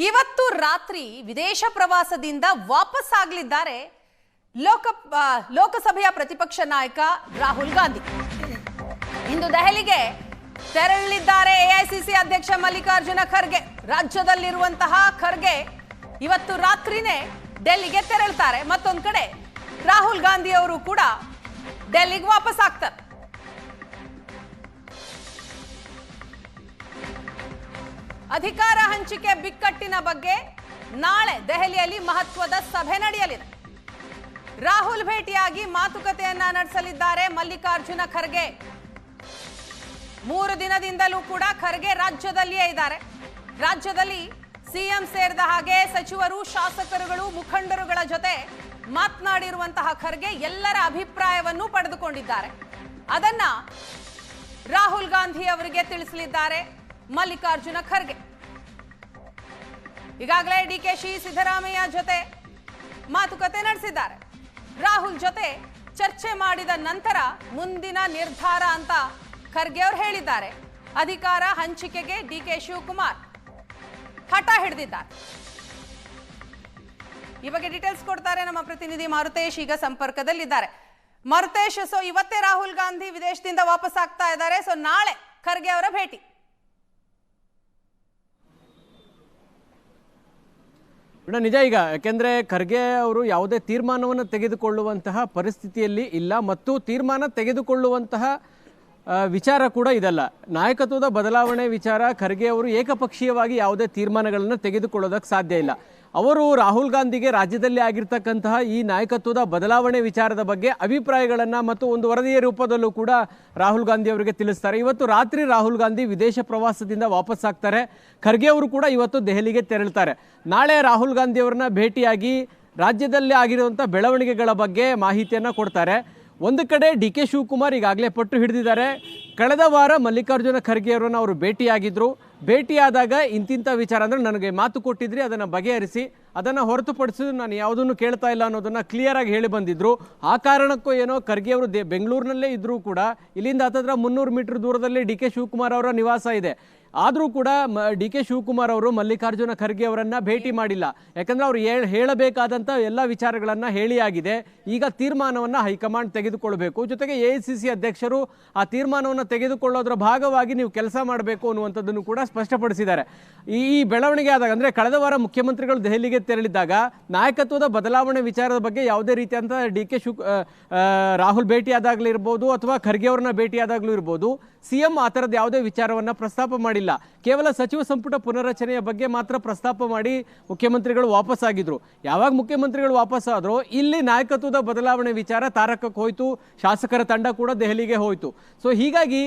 ಇವತ್ತು ರಾತ್ರಿ ವಿದೇಶ ಪ್ರವಾಸದಿಂದ ವಾಪಸ್ ಆಗಲಿದ್ದಾರೆ ಲೋಕಸಭೆಯ ಪ್ರತಿಪಕ್ಷ ನಾಯಕ ರಾಹುಲ್ ಗಾಂಧಿ. ಇಂದು ದೆಹಲಿಗೆ ತೆರಳಲಿದ್ದಾರೆ ಎಐಸಿಸಿ ಅಧ್ಯಕ್ಷ ಮಲ್ಲಿಕಾರ್ಜುನ ಖರ್ಗೆ. ರಾಜ್ಯದಲ್ಲಿರುವಂತಹ ಖರ್ಗೆ ಇವತ್ತು ರಾತ್ರಿನೇ ಡೆಲ್ಲಿಗೆ ತೆರಳುತ್ತಾರೆ. ಮತ್ತೊಂದು ಕಡೆ ರಾಹುಲ್ ಗಾಂಧಿ ಅವರು ಕೂಡ ಡೆಲ್ಲಿಗೆ ವಾಪಸ್ ಆಗ್ತಾರೆ. ಅಧಿಕಾರ ಹಂಚಿಕೆ ಬಿಕ್ಕಟ್ಟಿನ ಬಗ್ಗೆ ನಾಳೆ ದೆಹಲಿಯಲ್ಲಿ ಮಹತ್ವದ ಸಭೆ ನಡೆಯಲಿದೆ. ರಾಹುಲ್ ಭೇಟಿಯಾಗಿ ಮಾತುಕತೆಯನ್ನ ನಡೆಸಲಿದ್ದಾರೆ ಮಲ್ಲಿಕಾರ್ಜುನ ಖರ್ಗೆ. 3 ದಿನದಿಂದಲೂ ಕೂಡ ಖರ್ಗೆ ರಾಜ್ಯದಲ್ಲಿಯೇ ಇದ್ದಾರೆ. ರಾಜ್ಯದಲ್ಲಿ ಸಿಎಂ ಸೇರಿದ ಹಾಗೆ ಸಚಿವರು, ಶಾಸಕರುಗಳು, ಮುಖಂಡರುಗಳ ಜೊತೆ ಮಾತನಾಡಿರುವಂತಹ ಖರ್ಗೆ ಎಲ್ಲರ ಅಭಿಪ್ರಾಯವನ್ನು ಪಡೆದುಕೊಂಡಿದ್ದಾರೆ. ಅದನ್ನ ರಾಹುಲ್ ಗಾಂಧಿ ಅವರಿಗೆ ತಿಳಿಸಲಿದ್ದಾರೆ ಮಲ್ಲಿಕಾರ್ಜುನ ಖರ್ಗೆ. ಈಗಾಗಲೇ ಡಿಕೆಶಿ, ಸಿದ್ದರಾಮಯ್ಯ ಜೊತೆ ಮಾತುಕತೆ ನಡೆಸಿದ್ದಾರೆ. ರಾಹುಲ್ ಜೊತೆ ಚರ್ಚೆ ಮಾಡಿದ ನಂತರ ಮುಂದಿನ ನಿರ್ಧಾರ ಅಂತ ಖರ್ಗೆ ಅವರು ಹೇಳಿದ್ದಾರೆ. ಅಧಿಕಾರ ಹಂಚಿಕೆಗೆ ಡಿಕೆ ಶಿವಕುಮಾರ್ ಹಠ ಹಿಡಿದಿದ್ದಾರೆ. ಈ ಬಗ್ಗೆ ಡೀಟೇಲ್ಸ್ ಕೊಡ್ತಾರೆ ನಮ್ಮ ಪ್ರತಿನಿಧಿ ಮಾರುತೇಶ್, ಈಗ ಸಂಪರ್ಕದಲ್ಲಿದ್ದಾರೆ. ಮಾರುತೇಶ್, ಸೊ ಇವತ್ತೇ ರಾಹುಲ್ ಗಾಂಧಿ ವಿದೇಶದಿಂದ ವಾಪಸ್ ಆಗ್ತಾ ಇದ್ದಾರೆ. ಸೊ ನಾಳೆ ಖರ್ಗೆ ಅವರ ಭೇಟಿ. ನಿಜ. ಈಗ ಯಾಕೆಂದರೆ ಖರ್ಗೆ ಅವರು ಯಾವುದೇ ತೀರ್ಮಾನವನ್ನು ತೆಗೆದುಕೊಳ್ಳುವಂತಹ ಪರಿಸ್ಥಿತಿಯಲ್ಲಿ ಇಲ್ಲ ಮತ್ತು ತೀರ್ಮಾನ ತೆಗೆದುಕೊಳ್ಳುವಂತಹ ವಿಚಾರ ಕೂಡ ಇದಲ್ಲ. ನಾಯಕತ್ವದ ಬದಲಾವಣೆ ವಿಚಾರ ಖರ್ಗೆ ಅವರು ಏಕಪಕ್ಷೀಯವಾಗಿ ಯಾವುದೇ ತೀರ್ಮಾನಗಳನ್ನು ತೆಗೆದುಕೊಳ್ಳೋದಕ್ಕೆ ಸಾಧ್ಯ ಇಲ್ಲ. ಅವರು ರಾಹುಲ್ ಗಾಂಧಿಗೆ ರಾಜ್ಯದಲ್ಲಿ ಆಗಿರ್ತಕ್ಕಂತಹ ಈ ನಾಯಕತ್ವದ ಬದಲಾವಣೆ ವಿಚಾರದ ಬಗ್ಗೆ ಅಭಿಪ್ರಾಯಗಳನ್ನು ಮತ್ತು ಒಂದು ವರದಿಯ ರೂಪದಲ್ಲೂ ಕೂಡ ರಾಹುಲ್ ಗಾಂಧಿ ಅವರಿಗೆ ತಿಳಿಸ್ತಾರೆ. ಇವತ್ತು ರಾತ್ರಿ ರಾಹುಲ್ ಗಾಂಧಿ ವಿದೇಶ ಪ್ರವಾಸದಿಂದ ವಾಪಸ್ ಆಗ್ತಾರೆ. ಖರ್ಗೆ ಅವರು ಕೂಡ ಇವತ್ತು ದೆಹಲಿಗೆ ತೆರಳುತ್ತಾರೆ. ನಾಳೆ ರಾಹುಲ್ ಗಾಂಧಿ ಅವರನ್ನ ಭೇಟಿಯಾಗಿ ರಾಜ್ಯದಲ್ಲಿ ಆಗಿರುವಂಥ ಬೆಳವಣಿಗೆಗಳ ಬಗ್ಗೆ ಮಾಹಿತಿಯನ್ನು ಕೊಡ್ತಾರೆ. ಒಂದು ಕಡೆ ಡಿ ಕೆ ಶಿವಕುಮಾರ್ ಈಗಾಗಲೇ ಪಟ್ಟು ಹಿಡಿದಿದ್ದಾರೆ. ಕಳೆದ ವಾರ ಮಲ್ಲಿಕಾರ್ಜುನ ಖರ್ಗೆ ಅವರನ್ನು ಅವರು ಭೇಟಿಯಾಗಿದ್ದರು. ಭೇಟಿಯಾದಾಗ ಇಂತಿಂಥ ವಿಚಾರ ಅಂದರೆ ನನಗೆ ಮಾತು ಕೊಟ್ಟಿದ್ರಿ, ಅದನ್ನು ಬಗೆಹರಿಸಿ, ಅದನ್ನು ಹೊರತುಪಡಿಸಿದ್ರು ನಾನು ಯಾವುದನ್ನು ಕೇಳ್ತಾ ಇಲ್ಲ ಅನ್ನೋದನ್ನು ಕ್ಲಿಯರಾಗಿ ಹೇಳಿ ಬಂದಿದ್ದರು. ಆ ಕಾರಣಕ್ಕೂ ಏನೋ ಖರ್ಗೆ ಅವರು ಬೆಂಗಳೂರಿನಲ್ಲೇ ಇದ್ದರೂ ಕೂಡ ಇಲ್ಲಿಂದ ಹತ್ತಿರ 300 ಮೀಟರ್ ದೂರದಲ್ಲಿ ಡಿ ಕೆ ಶಿವಕುಮಾರ್ ಅವರ ನಿವಾಸ ಇದೆ. ಆದರೂ ಕೂಡ ಡಿ ಕೆ ಶಿವಕುಮಾರ್ ಅವರು ಮಲ್ಲಿಕಾರ್ಜುನ ಖರ್ಗೆ ಅವರನ್ನು ಭೇಟಿ ಮಾಡಿಲ್ಲ. ಯಾಕಂದರೆ ಅವರು ಹೇಳಬೇಕಾದಂಥ ಎಲ್ಲ ವಿಚಾರಗಳನ್ನು ಹೇಳಿಯಾಗಿದೆ. ಈಗ ತೀರ್ಮಾನವನ್ನು ಹೈಕಮಾಂಡ್ ತೆಗೆದುಕೊಳ್ಬೇಕು. ಜೊತೆಗೆ ಎಐಸಿಸಿ ಅಧ್ಯಕ್ಷರು ಆ ತೀರ್ಮಾನವನ್ನು ತೆಗೆದುಕೊಳ್ಳೋದ್ರ ಭಾಗವಾಗಿ ನೀವು ಕೆಲಸ ಮಾಡಬೇಕು ಅನ್ನುವಂಥದ್ದನ್ನು ಕೂಡ ಸ್ಪಷ್ಟಪಡಿಸಿದ್ದಾರೆ. ಈ ಬೆಳವಣಿಗೆ ಆದಾಗ ಅಂದರೆ ಕಳೆದ ವಾರ ಮುಖ್ಯಮಂತ್ರಿಗಳು ದೆಹಲಿಗೆ ತೆರಳಿದ್ದಾಗ ನಾಯಕತ್ವದ ಬದಲಾವಣೆ ವಿಚಾರದ ಬಗ್ಗೆ ಯಾವುದೇ ರೀತಿಯಂಥ ರಾಹುಲ್ ಭೇಟಿಯಾದಾಗಲಿರ್ಬೋದು ಅಥವಾ ಖರ್ಗೆ ಅವ್ರನ್ನ ಭೇಟಿಯಾದಾಗಲೂ ಇರ್ಬೋದು, ಸಿಎಂ ಆ ಥರದ ಯಾವುದೇ ವಿಚಾರವನ್ನು ಪ್ರಸ್ತಾಪ ಮಾಡಿಲ್ಲ. ಕೇವಲ ಸಚಿವ ಸಂಪುಟ ಪುನರಚನೆಯ ಬಗ್ಗೆ ಮಾತ್ರ ಪ್ರಸ್ತಾಪ ಮಾಡಿ ಮುಖ್ಯಮಂತ್ರಿಗಳು ವಾಪಸ್ ಆಗಿದ್ರು. ಯಾವಾಗ ಮುಖ್ಯಮಂತ್ರಿಗಳು ವಾಪಸ್ ಆದರೂ ಇಲ್ಲಿ ನಾಯಕತ್ವದ ಬದಲಾವಣೆ ವಿಚಾರ ತಾರಕಕ್ಕೆ ಹೋಯಿತು. ಶಾಸಕರ ತಂಡ ಕೂಡ ದೆಹಲಿಗೆ ಹೋಯಿತು. ಸೊ ಹೀಗಾಗಿ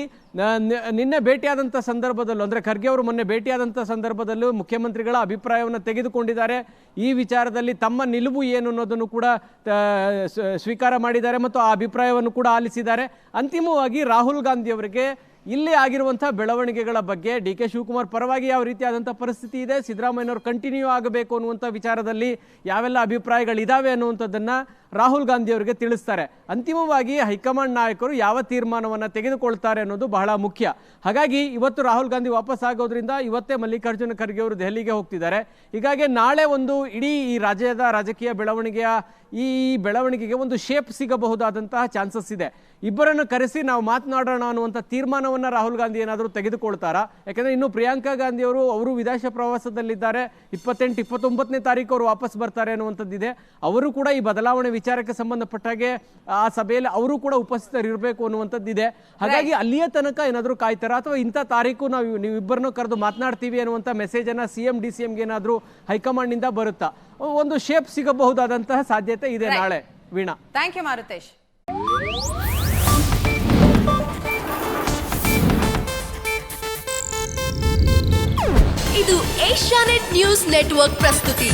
ನಿನ್ನೆ ಭೇಟಿಯಾದಂಥ ಸಂದರ್ಭದಲ್ಲೂ ಅಂದರೆ ಖರ್ಗೆ ಅವರು ಮೊನ್ನೆ ಭೇಟಿಯಾದಂಥ ಸಂದರ್ಭದಲ್ಲೂ ಮುಖ್ಯಮಂತ್ರಿಗಳ ಅಭಿಪ್ರಾಯವನ್ನು ತೆಗೆದುಕೊಂಡಿದ್ದಾರೆ. ಈ ವಿಚಾರದಲ್ಲಿ ತಮ್ಮ ನಿಲುವು ಏನು ಅನ್ನೋದನ್ನು ಕೂಡ ಸ್ವೀಕಾರ ಮಾಡಿದ್ದಾರೆ ಮತ್ತು ಆ ಅಭಿಪ್ರಾಯವನ್ನು ಕೂಡ ಆಲಿಸಿದ್ದಾರೆ. ಅಂತಿಮವಾಗಿ ರಾಹುಲ್ ಗಾಂಧಿ ಅವರಿಗೆ ಇಲ್ಲಿ ಆಗಿರುವಂಥ ಬೆಳವಣಿಗೆಗಳ ಬಗ್ಗೆ ಡಿ ಕೆ ಶಿವಕುಮಾರ್ ಪರವಾಗಿ ಯಾವ ರೀತಿಯಾದಂಥ ಪರಿಸ್ಥಿತಿ ಇದೆ, ಸಿದ್ದರಾಮಯ್ಯನವರು ಕಂಟಿನ್ಯೂ ಆಗಬೇಕು ಅನ್ನುವಂಥ ವಿಚಾರದಲ್ಲಿ ಯಾವೆಲ್ಲ ಅಭಿಪ್ರಾಯಗಳಿದ್ದಾವೆ ಅನ್ನುವಂಥದ್ದನ್ನು ರಾಹುಲ್ ಗಾಂಧಿ ಅವರಿಗೆ ತಿಳಿಸ್ತಾರೆ. ಅಂತಿಮವಾಗಿ ಹೈಕಮಾಂಡ್ ನಾಯಕರು ಯಾವ ತೀರ್ಮಾನವನ್ನು ತೆಗೆದುಕೊಳ್ತಾರೆ ಅನ್ನೋದು ಬಹಳ ಮುಖ್ಯ. ಹಾಗಾಗಿ ಇವತ್ತು ರಾಹುಲ್ ಗಾಂಧಿ ವಾಪಸ್ ಆಗೋದ್ರಿಂದ ಇವತ್ತೇ ಮಲ್ಲಿಕಾರ್ಜುನ ಖರ್ಗೆ ಅವರು ದೆಹಲಿಗೆ ಹೋಗ್ತಿದ್ದಾರೆ. ಹೀಗಾಗಿ ನಾಳೆ ಒಂದು ಇಡೀ ಈ ರಾಜ್ಯದ ರಾಜಕೀಯ ಬೆಳವಣಿಗೆಯ ಈ ಬೆಳವಣಿಗೆಗೆ ಒಂದು ಶೇಪ್ ಸಿಗಬಹುದಾದಂತಹ ಚಾನ್ಸಸ್ ಇದೆ. ಇಬ್ಬರನ್ನು ಕರೆಸಿ ನಾವು ಮಾತನಾಡೋಣ ಅನ್ನುವಂಥ ತೀರ್ಮಾನವನ್ನು ರಾಹುಲ್ ಗಾಂಧಿ ಏನಾದರೂ ತೆಗೆದುಕೊಳ್ತಾರಾ? ಯಾಕಂದರೆ ಇನ್ನು ಪ್ರಿಯಾಂಕಾ ಗಾಂಧಿ ಅವರು ವಿದೇಶ ಪ್ರವಾಸದಲ್ಲಿದ್ದಾರೆ. 28, 29ನೇ ತಾರೀಕು ಅವರು ವಾಪಸ್ ಬರ್ತಾರೆ ಅನ್ನುವಂಥದ್ದಿದೆ. ಅವರು ಕೂಡ ಈ ಬದಲಾವಣೆ ವಿಚಾರಕ್ಕೆ ಸಂಬಂಧಪಟ್ಟಾಗೆ ಆ ಸಭೆಯಲ್ಲಿ ಅವರು ಕೂಡ ಉಪಸ್ಥಿತರಿರಬೇಕು ಅನ್ನುವಂಥದ್ದಿದೆ. ಹಾಗಾಗಿ ಅಲ್ಲಿಯ ತನಕ ಏನಾದರೂ ಕಾಯ್ತಾರ ಅಥವಾ ಇಂಥ ತಾರೀಕು ನೀವು ಇಬ್ಬರನ್ನು ಕರೆದು ಮಾತನಾಡ್ತೀವಿ ಅನ್ನುವಂಥ ಮೆಸೇಜನ್ನು ಸಿಎಂ DCMಗೆ ಏನಾದರೂ ಹೈಕಮಾಂಡ್ನಿಂದ ಬರುತ್ತಾ? ಒಂದು ಶೇಪ್ ಸಿಗಬಹುದಾದಂತಹ ಸಾಧ್ಯತೆ ಇದೆ ನಾಳೆ. Veena, thank you Marutesh. ಇದು ಏಷ್ಯಾನೆಟ್ ನ್ಯೂಸ್ ನೆಟ್ವರ್ಕ್ ಪ್ರಸ್ತುತಿ.